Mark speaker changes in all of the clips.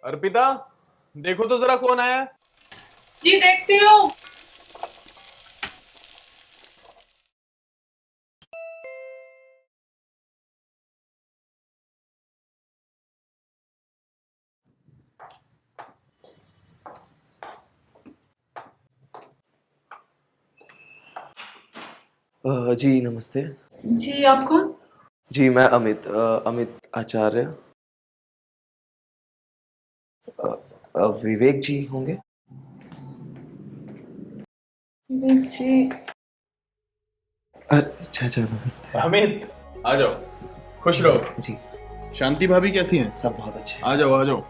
Speaker 1: अर्पिता, देखो तो जरा कौन आया।
Speaker 2: जी देखती हूँ।
Speaker 3: जी नमस्ते।
Speaker 2: जी आप कौन?
Speaker 3: जी मैं अमित अमित आचार्य। विवेक जी होंगे?
Speaker 2: विवेक जी।
Speaker 3: अच्छा अच्छा, नमस्ते।
Speaker 1: अमित, आ जाओ, खुश रहो।
Speaker 3: जी
Speaker 1: शांति भाभी कैसी हैं?
Speaker 3: सब बहुत अच्छे।
Speaker 1: आ जाओ आ जाओ।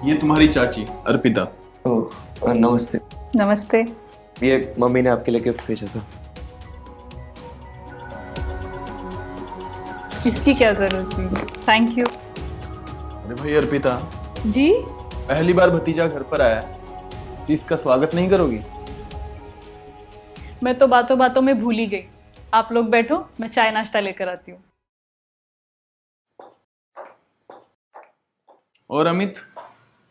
Speaker 1: ये तुम्हारी चाची अर्पिता।
Speaker 3: ओह नमस्ते।
Speaker 2: नमस्ते।
Speaker 3: ये मम्मी ने आपके लिए गिफ्ट भेजा था।
Speaker 2: इसकी क्या जरूरत थी? Thank you.
Speaker 1: अरे भाई अर्पिता,
Speaker 2: जी
Speaker 1: पहली बार भतीजा घर पर आया है, तो इसका स्वागत नहीं करोगी?
Speaker 2: मैं तो बातों बातों में भूल ही गई। आप लोग बैठो, मैं चाय नाश्ता लेकर आती हूँ।
Speaker 1: और अमित,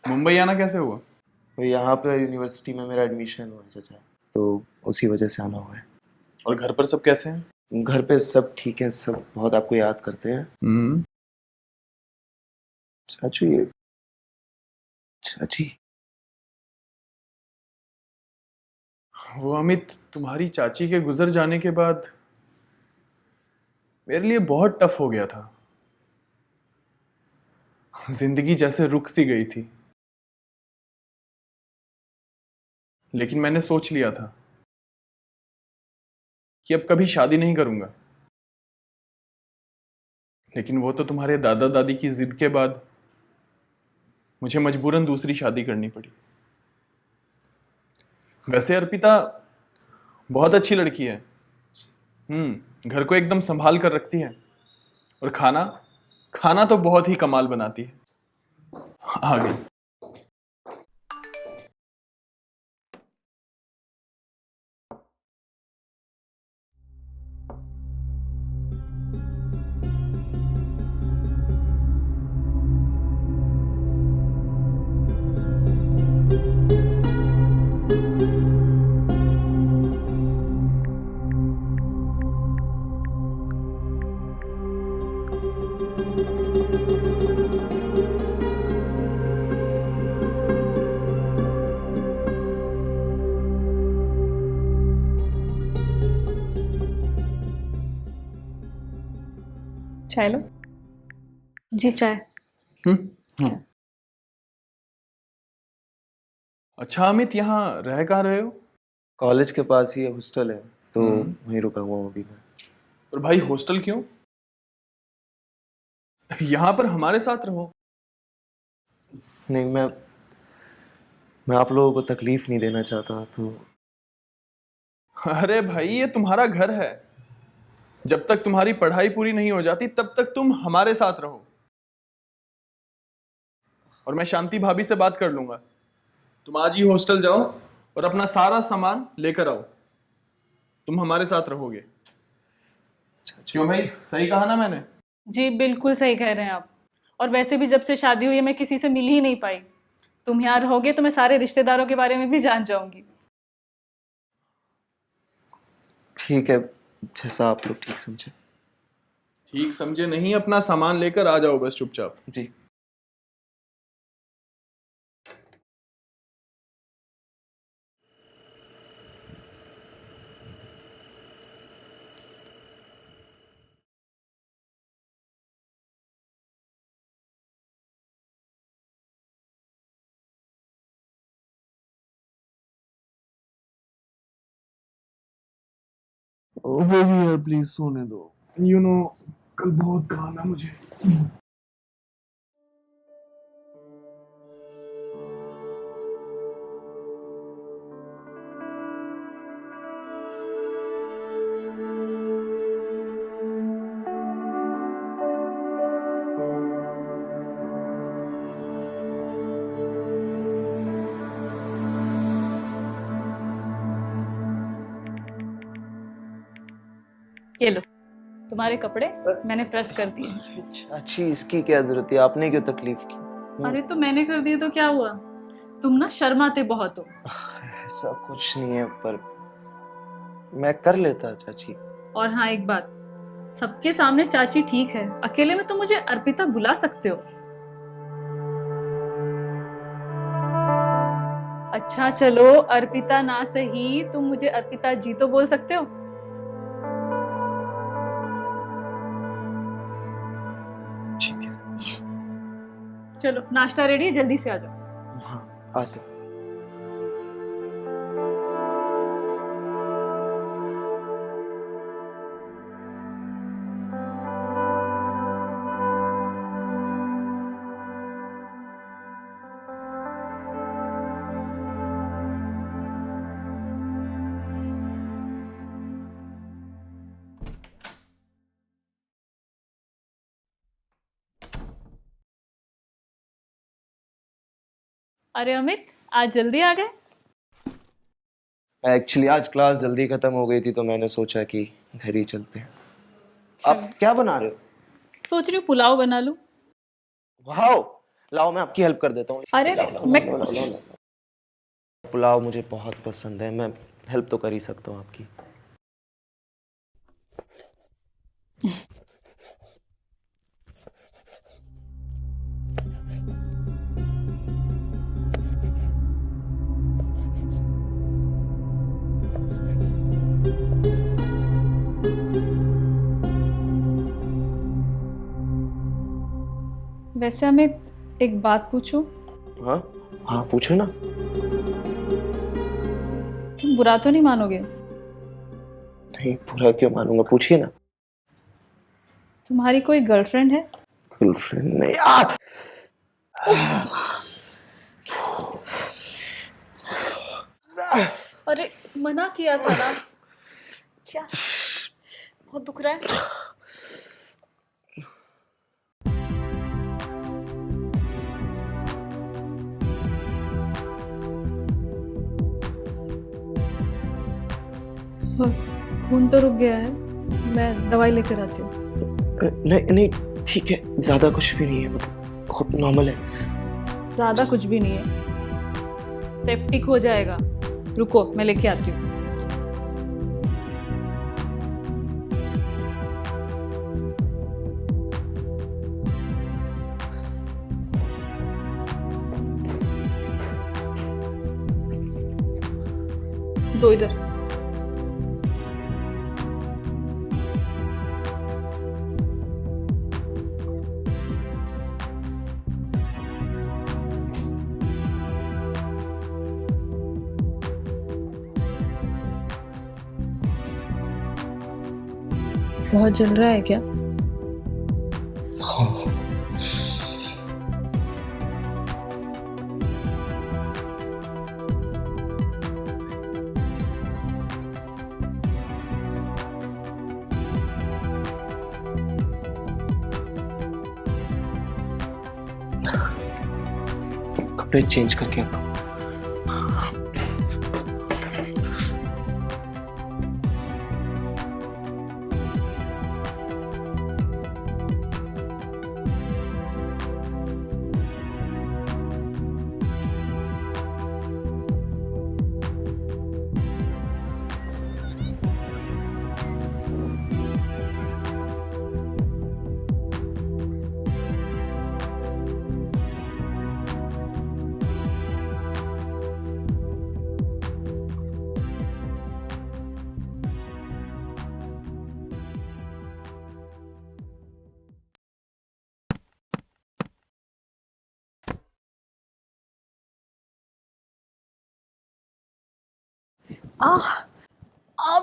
Speaker 1: मुंबई आना कैसे हुआ?
Speaker 3: तो यहाँ पे यूनिवर्सिटी में मेरा एडमिशन हुआ है चाचा, तो उसी वजह से आना हुआ है।
Speaker 1: और घर पर सब कैसे हैं?
Speaker 3: घर पे सब ठीक है, सब बहुत आपको याद करते हैं। चाचू ये चाची।
Speaker 1: वो अमित, तुम्हारी चाची के गुजर जाने के बाद मेरे लिए बहुत टफ हो गया था। जिंदगी जैसे रुक सी गई थी। लेकिन मैंने सोच लिया था कि अब कभी शादी नहीं करूंगा। लेकिन वो तो तुम्हारे दादा दादी की जिद के बाद मुझे मजबूरन दूसरी शादी करनी पड़ी। वैसे अर्पिता बहुत अच्छी लड़की है। घर को एकदम संभाल कर रखती है। और खाना खाना तो बहुत ही कमाल बनाती है। आ गई।
Speaker 2: चाय लो। जी चाय।
Speaker 1: हम्म। अच्छा अमित, यहाँ रह कहाँ रहे हो?
Speaker 3: कॉलेज के पास ही हॉस्टल है, तो
Speaker 1: हम्म।
Speaker 3: वहीं रुका हुआ हूँ अभी मैं।
Speaker 1: और भाई हॉस्टल क्यों? यहाँ पर हमारे साथ रहो।
Speaker 3: नहीं, मैं आप लोगों को तकलीफ नहीं देना चाहता, तो
Speaker 1: अरे भाई, ये तुम्हारा घर है। जब तक तुम्हारी पढ़ाई पूरी नहीं हो जाती तब तक तुम हमारे साथ रहो। और मैं शांति भाभी से बात कर लूंगा। तुम आज ही हॉस्टल जाओ और अपना सारा सामान लेकर आओ। तुम हमारे साथ रहोगे। क्यों भाई, सही कहा ना मैंने?
Speaker 2: जी बिल्कुल सही कह रहे हैं आप। और वैसे भी जब से शादी हुई है मैं किसी से मिल ही नहीं पाई। तुम यहाँ रहोगे तो मैं सारे रिश्तेदारों के बारे में भी जान जाऊंगी।
Speaker 3: ठीक है, जैसा आप लोग ठीक समझे।
Speaker 1: ठीक समझे नहीं, अपना सामान लेकर आ जाओ बस चुपचाप।
Speaker 3: जी।
Speaker 1: ओ बेबी यार, प्लीज सोने दो। कल बहुत काम है मुझे।
Speaker 2: तुम्हारे कपड़े मैंने प्रेस कर दिए।
Speaker 3: चाची इसकी क्या जरूरत है, आपने क्यों तकलीफ की?
Speaker 2: अरे तो मैंने कर दिए तो क्या हुआ, तुम ना शर्माते बहुत हो।
Speaker 3: ऐसा कुछ नहीं है, पर मैं कर लेता चाची।
Speaker 2: और हाँ एक बात, सबके सामने चाची ठीक है, अकेले में तुम मुझे अर्पिता बुला सकते हो। अच्छा चलो अर्पिता ना सही, तुम मुझे अर्पिता जी तो बोल सकते हो।
Speaker 3: ठीक है।
Speaker 2: चलो नाश्ता रेडी है, जल्दी से आ जाओ।
Speaker 3: हाँ आते।
Speaker 2: अरे अमित, आज जल्दी आ गए।
Speaker 3: एक्चुअली आज क्लास जल्दी खत्म हो गई थी तो मैंने सोचा कि घर ही चलते हैं। आप क्या बना रहे हो?
Speaker 2: सोच रही हूँ पुलाव बना लूं।
Speaker 3: वाओ, लाओ मैं आपकी हेल्प कर देता हूँ।
Speaker 2: अरे मैं
Speaker 3: पुलाव मुझे बहुत पसंद है, मैं हेल्प तो कर ही सकता हूँ आपकी।
Speaker 2: वैसे अमित एक बात पूछूं?
Speaker 3: हाँ हाँ पूछो ना।
Speaker 2: तुम बुरा तो नहीं मानोगे?
Speaker 3: नहीं पूरा क्यों मानूंगा, पूछिए ना।
Speaker 2: तुम्हारी कोई गर्लफ्रेंड है?
Speaker 3: गर्लफ्रेंड नहीं।
Speaker 2: अरे मना किया था ना। क्या बहुत दुख रहा है? खून तो रुक गया है, मैं दवाई लेकर आती हूँ।
Speaker 3: नहीं नहीं ठीक है, ज्यादा कुछ भी नहीं है, मतलब बहुत नॉर्मल है।
Speaker 2: ज्यादा कुछ भी नहीं है, सेप्टिक हो जाएगा। रुको मैं लेके आती हूँ। दो इधर। बहुत जल रहा है क्या?
Speaker 3: कपड़े चेंज करके आता हूँ।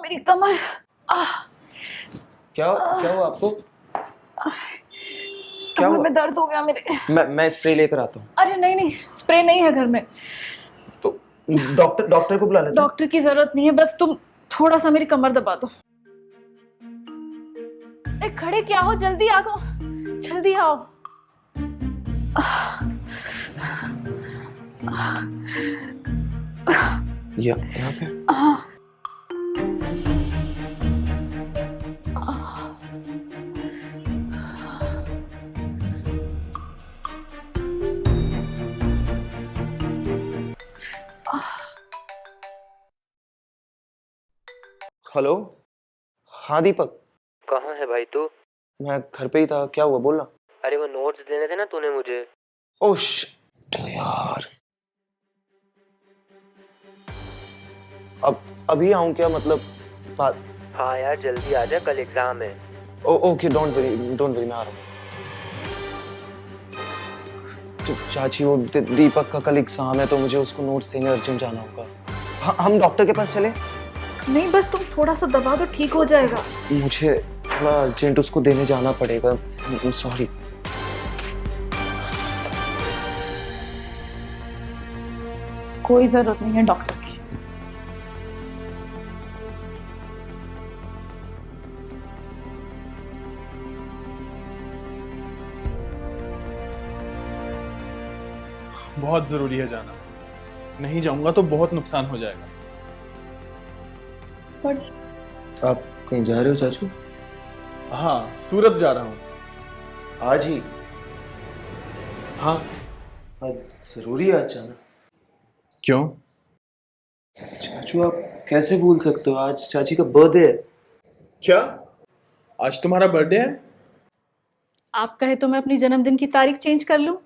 Speaker 2: मेरी कमर।
Speaker 3: क्या हुआ आपको?
Speaker 2: कमर में दर्द हो गया मेरे।
Speaker 3: मैं स्प्रे लेकर आता हूँ।
Speaker 2: अरे नहीं नहीं, स्प्रे नहीं है घर में।
Speaker 3: तो डॉक्टर को बुला लेते हैं।
Speaker 2: डॉक्टर की जरूरत नहीं है, बस तुम थोड़ा सा मेरी कमर दबा दो। अरे खड़े क्या हो, जल्दी आ गो, जल्दी आओ।
Speaker 3: यहाँ पे हेलो। हाँ दीपक,
Speaker 4: कहाँ है भाई तू?
Speaker 3: मैं घर पे ही था। क्या हुआ, बोलना।
Speaker 4: अरे वो नोट्स देने थे ना तूने मुझे।
Speaker 3: ओह शिट यार। अब अभी आऊँ क्या, मतलब बात।
Speaker 4: हाँ यार जल्दी आ जा, कल एग्जाम है।
Speaker 3: ओके, डोंट वरी मैं आ रहा हूँ। चाची, वो दीपक का कल एग्जाम है तो मुझे उसको नोट्स देने अर्जेंट जाना होगा। हम डॉक्टर के पास चले?
Speaker 2: नहीं, बस तुम थोड़ा सा दबा दो, ठीक हो जाएगा।
Speaker 3: मुझे थोड़ा अर्जेंट उसको देने जाना पड़ेगा। सॉरी।
Speaker 2: कोई जरूरत नहीं है डॉक्टर की।
Speaker 1: बहुत जरूरी है जाना, नहीं जाऊंगा तो बहुत नुकसान हो जाएगा।
Speaker 2: पर
Speaker 3: आप कहीं जा रहे हो चाचू?
Speaker 1: हाँ, सूरत जा रहा हूँ।
Speaker 3: आज ही?
Speaker 1: हाँ।
Speaker 3: आज जरूरी है आज जाना?
Speaker 1: क्यों?
Speaker 3: चाचू आप कैसे भूल सकते हो, आज चाची का बर्थडे है।
Speaker 1: क्या आज तुम्हारा बर्थडे है?
Speaker 2: आप कहे तो मैं अपनी जन्मदिन की तारीख चेंज कर लूं?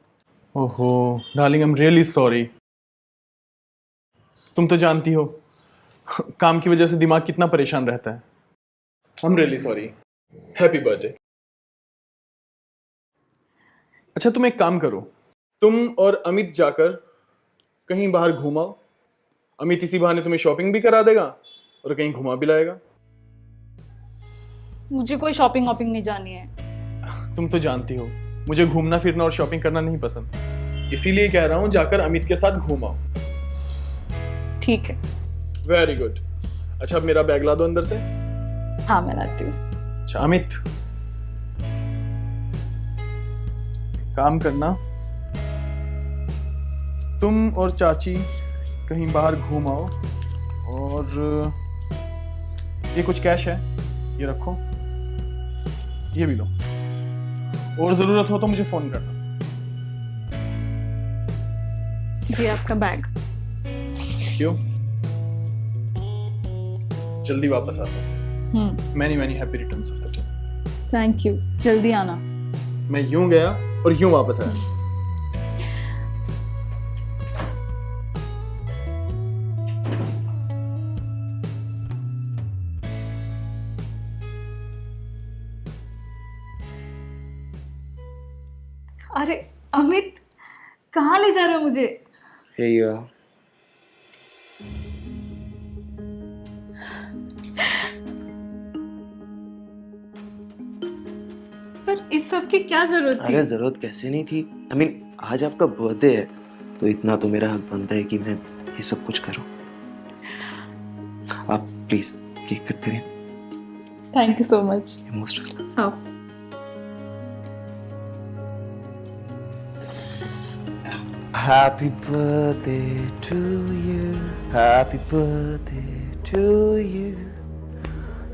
Speaker 1: ओहो darling, I am really sorry. तुम तो जानती हो काम की वजह से दिमाग कितना परेशान रहता है। I am really sorry. Happy birthday. अच्छा तुम एक काम करो, तुम और अमित जाकर कहीं बाहर घूमाओ। अमित इसी बहाने तुम्हें शॉपिंग भी करा देगा और कहीं घुमा भी लाएगा।
Speaker 2: मुझे कोई शॉपिंग वॉपिंग नहीं जानी है।
Speaker 1: तुम तो जानती हो मुझे घूमना फिरना और शॉपिंग करना नहीं पसंद, इसीलिए कह रहा हूं जाकर अमित के साथ घूमाओ।
Speaker 2: ठीक है।
Speaker 1: Very good. अच्छा अब मेरा बैग ला दो अंदर से।
Speaker 2: हाँ मैं लाती हूँ।
Speaker 1: अच्छा अमित, काम करना, तुम और चाची कहीं बाहर घूम आओ और ये कुछ कैश है, ये रखो, ये भी लो, और जरूरत हो तो मुझे फोन करना।
Speaker 2: जी आपका बैग।
Speaker 1: क्यों? जल्दी वापस आता हूँ। Many many happy returns of the day.
Speaker 2: Thank you, जल्दी आना।
Speaker 1: मैं यूं गया और यूं वापस आया।
Speaker 2: अरे अमित, कहाँ ले जा रहे हो मुझे?
Speaker 3: यही है।
Speaker 2: पर इस सब की क्या जरूरत थी?
Speaker 3: अरे जरूरत कैसे नहीं थी, आई मीन आज आपका बर्थडे है तो इतना तो मेरा हक बनता है कि मैं ये सब कुछ करूं। आप प्लीज केक कट करें।
Speaker 2: Thank you so much.
Speaker 3: Most welcome.
Speaker 2: आओ।
Speaker 3: Happy birthday to you. Happy birthday to you.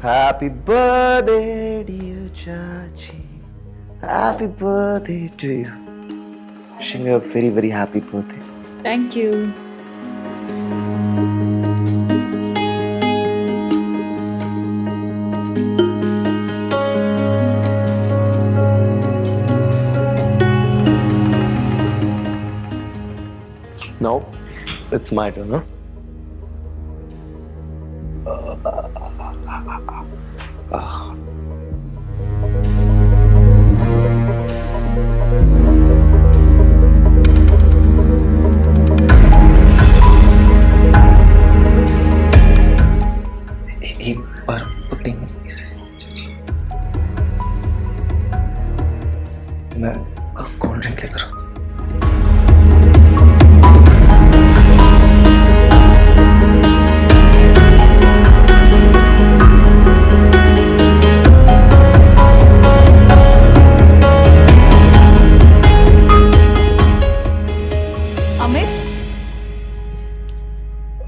Speaker 3: Happy birthday dear Chachi. Happy birthday to you. Wishing you a very very happy birthday.
Speaker 2: Thank you.
Speaker 3: Now it's my turn, huh? एक बार पकड़ेंगे इसे चाची। मैं cold drink लेकर आऊं।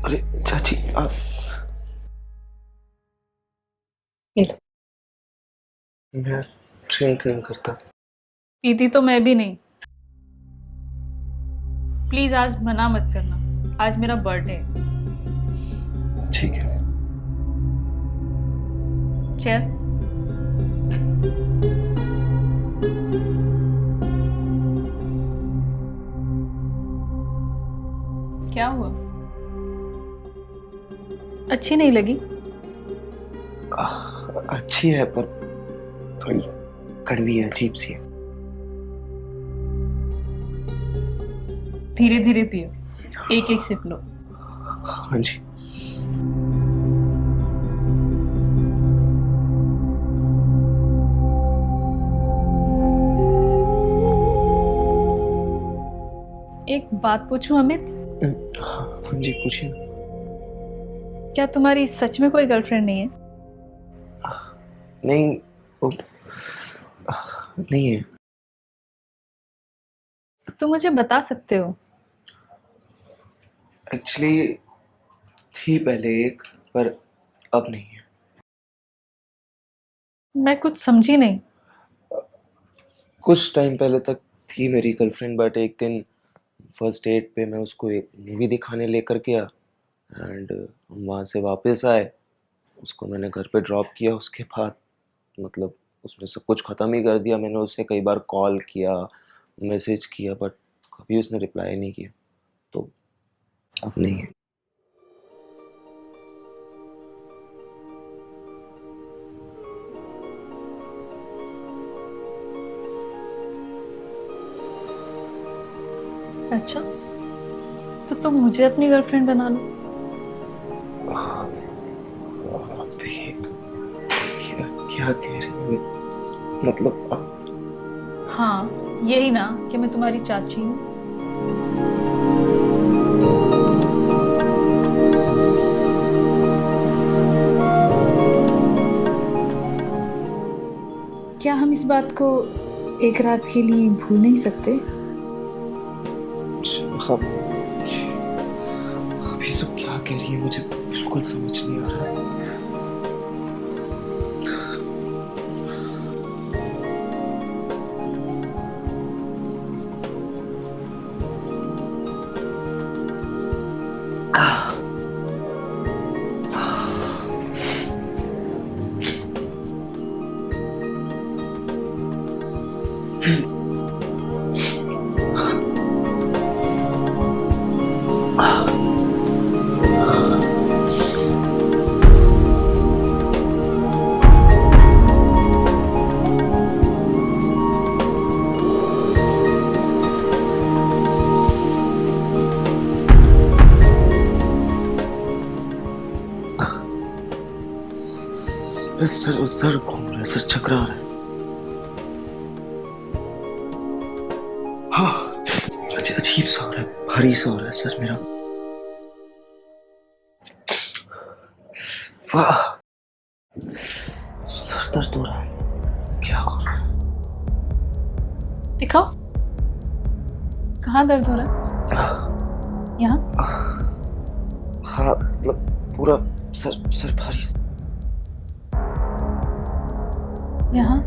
Speaker 3: अरे चाची मैं ड्रिंक नहीं करता।
Speaker 2: पीती तो मैं भी नहीं। प्लीज आज मना मत करना, आज मेरा बर्थडे है।
Speaker 3: ठीक है।
Speaker 2: चेस। क्या हुआ? अच्छी नहीं लगी?
Speaker 3: अच्छी है पर थोड़ी कड़वी है, अजीब सी है।
Speaker 2: धीरे धीरे पियो, एक एक सिप लो।
Speaker 3: हाँ जी।
Speaker 2: एक बात पूछूं अमित?
Speaker 3: हाँ जी, पूछिए।
Speaker 2: क्या तुम्हारी सच में कोई गर्लफ्रेंड नहीं है?
Speaker 3: नहीं, वो नहीं है।
Speaker 2: तुम मुझे बता सकते हो।
Speaker 3: एक्चुअली थी पहले एक, पर अब नहीं है।
Speaker 2: मैं कुछ समझी नहीं।
Speaker 3: कुछ टाइम पहले तक थी मेरी गर्लफ्रेंड, बट एक दिन फर्स्ट डेट पे मैं उसको एक मूवी दिखाने लेकर गया एंड वहाँ से वापस आए, उसको मैंने घर पे ड्रॉप किया। उसके बाद मतलब उसने सब कुछ ख़त्म ही कर दिया। मैंने उसे कई बार कॉल किया, मैसेज किया, बट कभी उसने रिप्लाई नहीं किया। तो अब नहीं है।
Speaker 2: अच्छा, तो तुम मुझे अपनी गर्लफ्रेंड बना लो।
Speaker 3: आप ये क्या क्या कह रही हैं? मतलब
Speaker 2: हाँ, यही ना कि मैं तुम्हारी चाची हूँ। क्या हम इस बात को एक रात के लिए भूल नहीं सकते?
Speaker 3: आप ये सब क्या कह रही है? मुझे बिल्कुल समझ नहीं आ रहा है। सर सर घूम रहा है, सर चकरा रहा है। हाँ, अजीब सा हो रहा है, भारी सा हो रहा है सर मेरा। वाह, सर दर्द हो रहा है। क्या हो रहा है?
Speaker 2: दिखाओ, कहाँ दर्द हो रहा है? यहाँ?
Speaker 3: हाँ, मतलब पूरा सर भारी।
Speaker 2: यहाँ?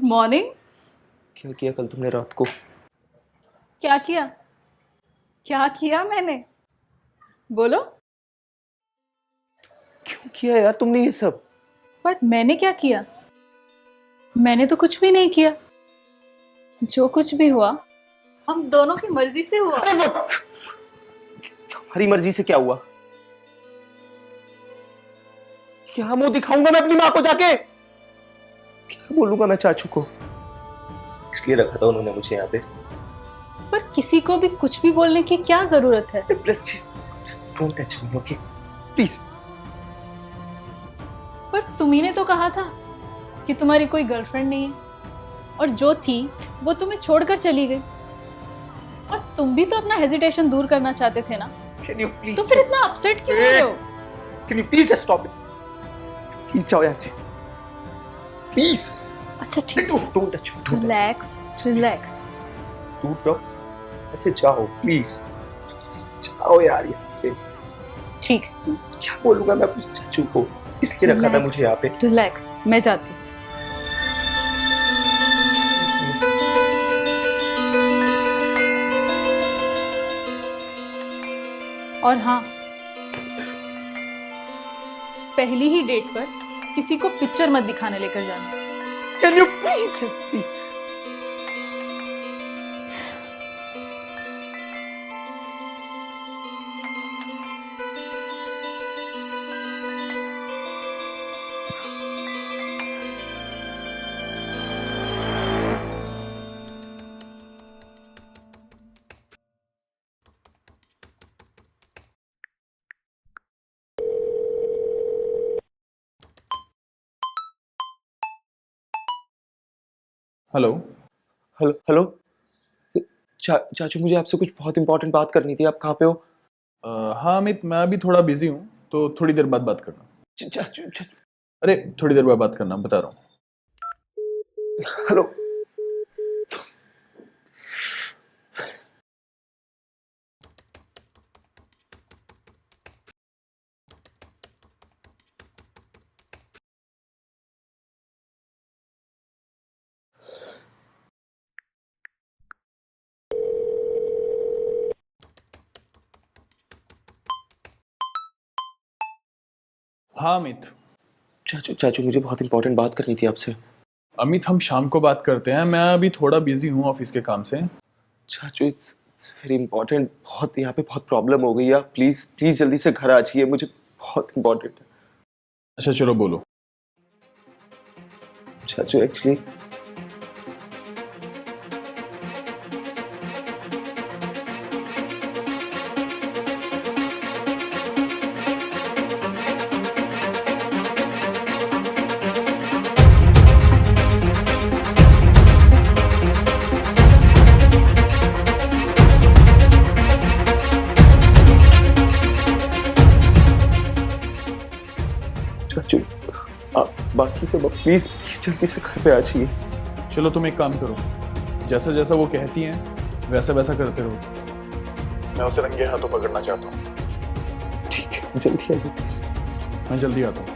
Speaker 2: मॉर्निंग।
Speaker 3: क्या किया कल तुमने रात को?
Speaker 2: क्या किया? क्या किया मैंने? बोलो।
Speaker 3: क्यों किया यार तुमने ये सब?
Speaker 2: बट मैंने क्या किया? मैंने तो कुछ भी नहीं किया। जो कुछ भी हुआ हम दोनों की मर्जी से हुआ।
Speaker 3: हमारी मर्जी से क्या हुआ? क्या मुंह दिखाऊंगा मैं अपनी माँ को जाके? क्या बोलूंगा मैं चाचू को? इसलिए रखा था उन्होंने मुझे यहाँ पे।
Speaker 2: पर किसी को भी कुछ भी बोलने की क्या जरूरत है?
Speaker 3: Just don't touch me, okay? Please.
Speaker 2: पर तुम्ही ने तो कहा था कि तुम्हारी कोई गर्लफ्रेंड नहीं है, और जो थी वो तुम्हें छोड़कर चली गई। और तुम भी तो अपना हेजिटेशन दूर करना चाहते थे ना,
Speaker 3: Can you please
Speaker 2: तो फिर इतना अपसेट क्यों हो रहे हो?
Speaker 3: Can you please just stop it? Please जाओ यहाँ से। Please.
Speaker 2: अच्छा ठीक है,
Speaker 3: Don't touch me. Don't touch me.
Speaker 2: Relax relax.
Speaker 3: दूर रहो। ऐसे जाओ, please. जाओ यार यहाँ से।
Speaker 2: ठीक है,
Speaker 3: क्या बोलूंगा मैं अपने चाचू को? इसलिए रखा था
Speaker 2: Relax.
Speaker 3: मुझे यहाँ पे।
Speaker 2: रिलैक्स, मैं जाती हूँ। और हाँ, पहली ही डेट पर किसी को पिक्चर मत दिखाने लेकर जाना।
Speaker 3: Can you please just please?
Speaker 1: Hello.
Speaker 3: Hello hello. चाचू मुझे आपसे कुछ बहुत इंपॉर्टेंट बात करनी थी। आप कहाँ पे हो?
Speaker 1: हाँ अमित, मैं अभी थोड़ा बिजी हूँ, तो थोड़ी देर बाद बात करना।
Speaker 3: चाचू
Speaker 1: अरे थोड़ी देर बाद बात करना, बता रहा हूँ।
Speaker 3: हेलो।
Speaker 1: हाँ अमित।
Speaker 3: चाचू मुझे बहुत इंपॉर्टेंट बात करनी थी आपसे।
Speaker 1: अमित, हम शाम को बात करते हैं, मैं अभी थोड़ा बिजी हूँ ऑफिस के काम से।
Speaker 3: चाचू इट्स वेरी इंपॉर्टेंट। बहुत यहाँ पे बहुत प्रॉब्लम हो गई है। आप प्लीज प्लीज जल्दी से घर आ जाइए, मुझे बहुत इंपॉर्टेंट है।
Speaker 1: अच्छा चलो बोलो।
Speaker 3: चाचू एक्चुअली चाचू आप बाकी सब प्लीज प्लीज जल्दी से घर पे आ जाइए।
Speaker 1: चलो तुम एक काम करो, जैसा जैसा वो कहती हैं वैसा वैसा करते रहो। मैं उसे रंगे हाथों पकड़ना चाहता हूँ।
Speaker 3: ठीक है, जल्दी आइए प्लीज।
Speaker 1: मैं जल्दी आता हूँ।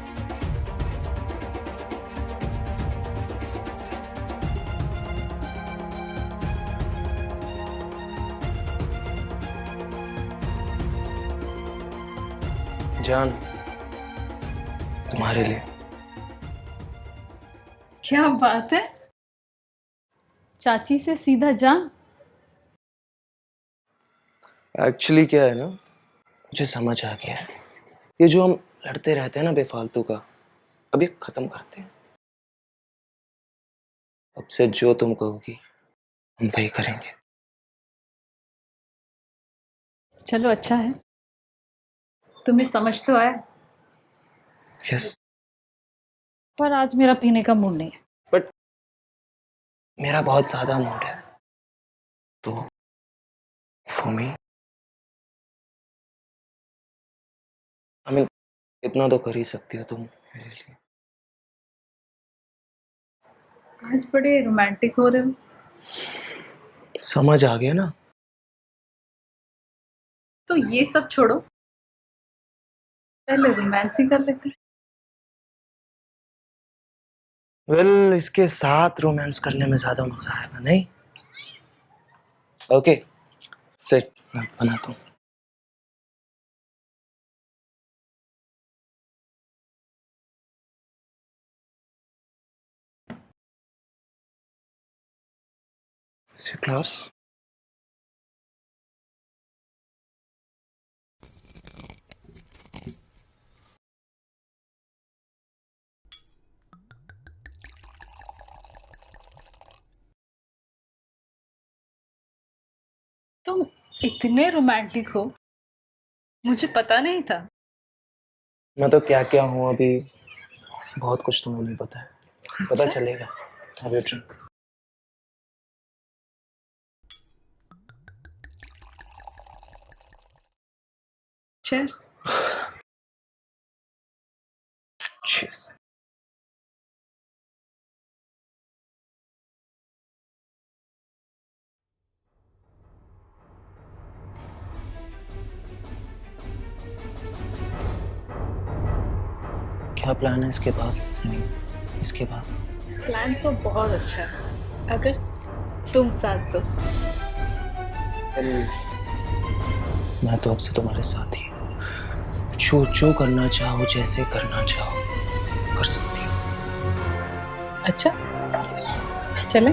Speaker 3: जान, तुम्हारे लिए।
Speaker 2: क्या बात है, चाची से सीधा जान।
Speaker 3: एक्चुअली क्या है ना, मुझे समझ आ गया है, ये जो हम लड़ते रहते हैं ना बेफालतू का, अब ये खत्म करते हैं। अब से जो तुम कहोगी हम वही करेंगे।
Speaker 2: चलो अच्छा है, तुम्हें समझ तो आया।
Speaker 3: यस।
Speaker 2: पर आज मेरा पीने का मूड नहीं है।
Speaker 3: बट मेरा बहुत ज्यादा मूड है, तो फॉर मी आई मीन इतना तो कर ही सकती हो तुम मेरे लिए।
Speaker 2: आज बड़े रोमांटिक हो रहे हो।
Speaker 3: समझ आ गया ना?
Speaker 2: तो ये सब छोड़ो, पहले रोमांस ही कर लेते हैं।
Speaker 3: वेल इसके साथ रोमांस करने में ज्यादा मजा आएगा नहीं? ओके सेट, मैं बनाता हूँ। क्लास
Speaker 2: तुम इतने रोमांटिक हो, मुझे पता नहीं था।
Speaker 3: मैं तो क्या क्या हूँ अभी, बहुत कुछ तुम्हें नहीं पता है, पता चलेगा। Have your drink.
Speaker 2: Cheers.
Speaker 3: Cheers. क्या प्लान है इसके बाद? इसके बाद
Speaker 2: प्लान तो बहुत अच्छा है, अगर तुम साथ दो।
Speaker 3: मैं तो अब से तुम्हारे साथ ही हूँ। जो करना चाहो, जैसे करना चाहो कर सकती हो।
Speaker 2: अच्छा
Speaker 3: Yes.
Speaker 2: चले।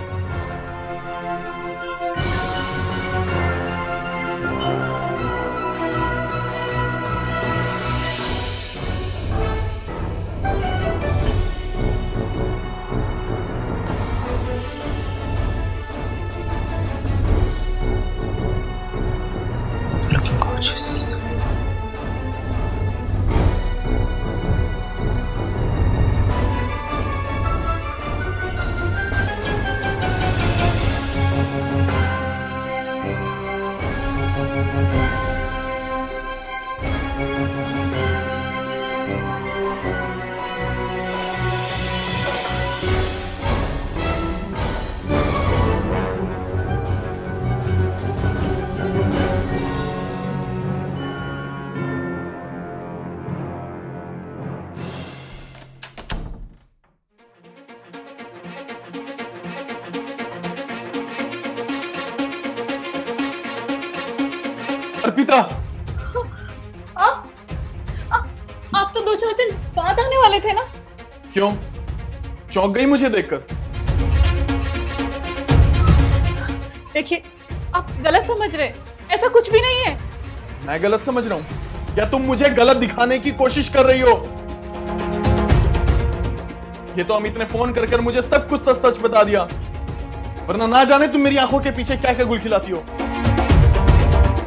Speaker 3: Looking gorgeous.
Speaker 1: अर्पिता,
Speaker 2: आप आप तो 2-4 दिन बाद आने वाले थे ना?
Speaker 1: क्यों चौंक गई मुझे देखकर?
Speaker 2: देखिए, आप गलत समझ रहे हैं, ऐसा कुछ भी नहीं है।
Speaker 1: मैं गलत समझ रहा हूं या तुम मुझे गलत दिखाने की कोशिश कर रही हो? ये तो अमित ने फोन कर कर मुझे सब कुछ सच सच बता दिया, वरना ना जाने तुम मेरी आंखों के पीछे क्या क्या गुल खिलाती हो।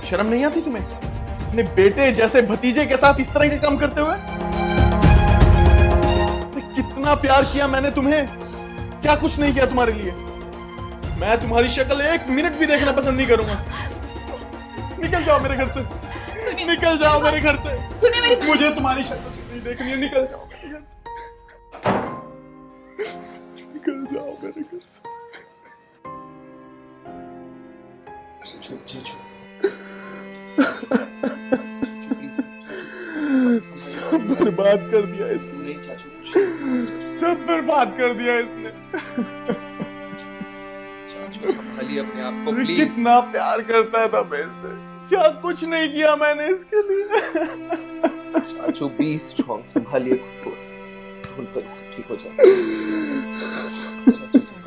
Speaker 1: शर्म नहीं आती तुम्हें अपने बेटे जैसे भतीजे के साथ इस तरह के काम करते हुए? कितना प्यार किया मैंने तुम्हें, क्या कुछ नहीं किया तुम्हारे लिए। मैं तुम्हारी शक्ल 1 मिनट भी देखना पसंद नहीं करूंगा। निकल जाओ मेरे घर से, निकल जाओ मेरे घर से।
Speaker 2: सुनिए मेरी,
Speaker 1: मुझे तुम्हारी शक्ल नहीं देखनी है, निकल जाओ मेरे घर से, निकल जाओ मेरे घर से। सब बर्बाद कर दिया इसने, सब बर्बाद कर दिया इसने।
Speaker 3: संभालिए अपने आप को
Speaker 1: मैं
Speaker 3: प्लीज।
Speaker 1: कितना प्यार करता था मैं इससे, क्या कुछ नहीं किया मैंने इसके लिए।
Speaker 3: चाचू बी स्ट्रॉन्ग, संभालिए खुद को, ठीक हो जाएगा। चाचू संभालिए।